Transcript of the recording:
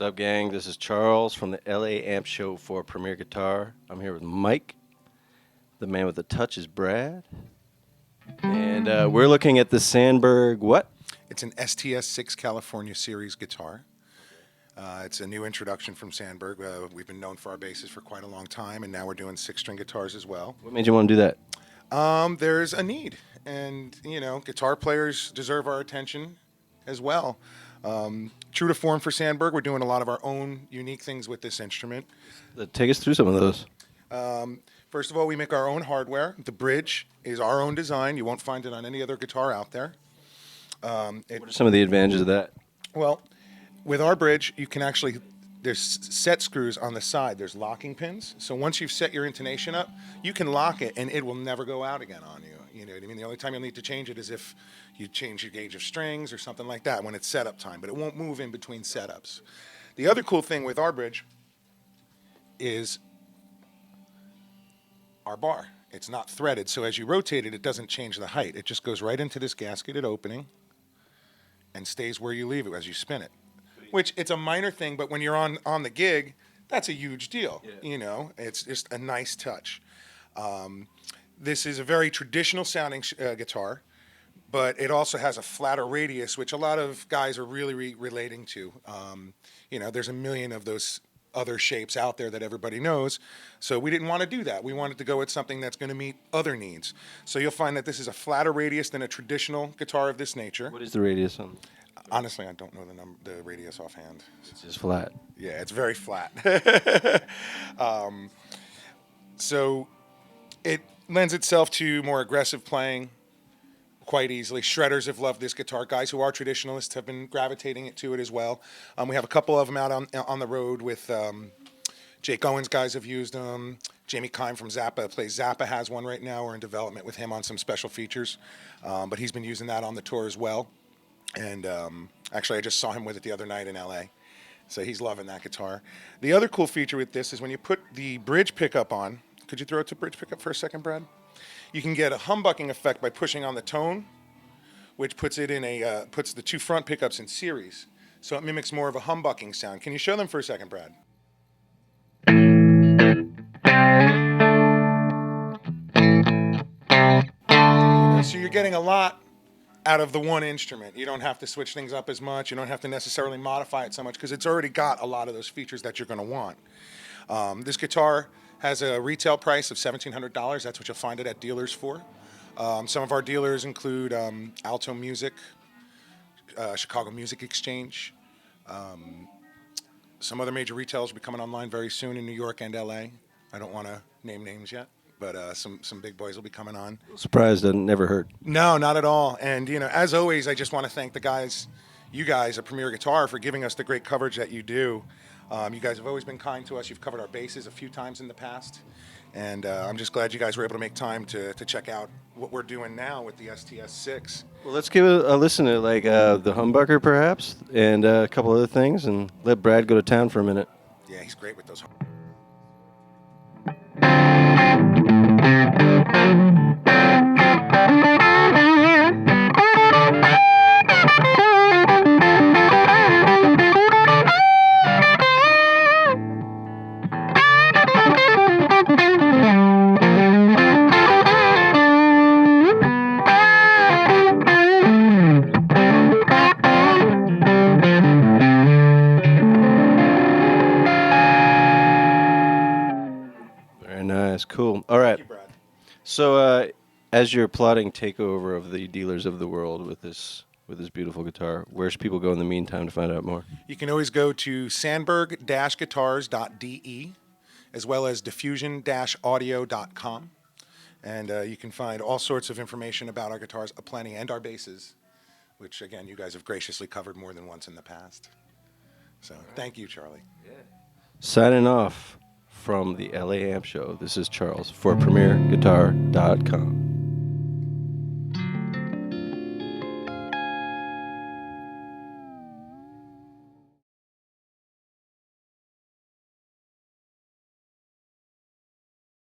up, gang? This is Charles from the LA Amp Show for Premier Guitar. I'm here with Mike. The man with the touch is Brad. And we're looking at the Sandberg what? It's an STS-6 California Series guitar. It's a new introduction from Sandberg. We've been known for our basses for quite a long time, and now we're doing 6-string guitars as well. What made you want to do that? There's a need, and guitar players deserve our attention as well. True to form for Sandberg, we're doing a lot of our own unique things with this instrument. Take us through some of those. First of all, we make our own hardware. The bridge is our own design. You won't find it on any other guitar out there. What are some of the advantages of that? Well, with our bridge, you can actually, there's set screws on the side. There's locking pins. So once you've set your intonation up, you can lock it and it will never go out again on you. You know what I mean? The only time you'll need to change it is if you change your gauge of strings or something like that when it's setup time, but it won't move in between setups. The other cool thing with our bridge is our bar. It's not threaded, so as you rotate it, it doesn't change the height. It just goes right into this gasketed opening and stays where you leave it as you spin it. Which, it's a minor thing, but when you're on the gig, that's a huge deal. Yeah. It's just a nice touch. This is a very traditional sounding guitar, but it also has a flatter radius, which a lot of guys are really relating to. There's a million of those other shapes out there that everybody knows, so we didn't want to do that. We wanted to go with something that's going to meet other needs. So you'll find that this is a flatter radius than a traditional guitar of this nature. What is the radius on? Honestly, I don't know the radius offhand. It's just flat. Yeah, it's very flat. So it lends itself to more aggressive playing quite easily. Shredders have loved this guitar. Guys who are traditionalists have been gravitating to it as well. We have a couple of them out on the road with Jake Owens. Guys have used them. Jamie Kime from Zappa plays Zappa, has one right now. We're in development with him on some special features, but he's been using that on the tour as well. And actually, I just saw him with it the other night in LA. So he's loving that guitar. The other cool feature with this is when you put the bridge pickup on, could you throw it to bridge pickup for a second, Brad? You can get a humbucking effect by pushing on the tone, which puts it in puts the two front pickups in series. So it mimics more of a humbucking sound. Can you show them for a second, Brad? So you're getting a lot out of the one instrument. You don't have to switch things up as much. You don't have to necessarily modify it so much because it's already got a lot of those features that you're going to want. This guitar has a retail price of $1,700. That's what you'll find it at dealers for. Some of our dealers include Alto Music, Chicago Music Exchange. Some other major retailers will be coming online very soon in New York and LA. I don't want to name names yet, but some big boys will be coming on. Surprised, I never heard. No, not at all. And as always, I just want to thank you guys at Premier Guitar, for giving us the great coverage that you do. You guys have always been kind to us. You've covered our bases a few times in the past, and I'm just glad you guys were able to make time to check out what we're doing now with the STS-6. Well, let's give it a listen to the humbucker perhaps, and a couple other things, and let Brad go to town for a minute. Yeah, he's great with those. Cool. All right. Thank you, Brad. So, as you're plotting takeover of the dealers of the world with this beautiful guitar, where should people go in the meantime to find out more? You can always go to sandberg-guitars.de, as well as diffusion-audio.com, and you can find all sorts of information about our guitars, aplenty, and our basses, which again you guys have graciously covered more than once in the past. So, thank you, Charlie. Yeah. Signing off from the LA Amp Show, this is Charles for PremierGuitar.com.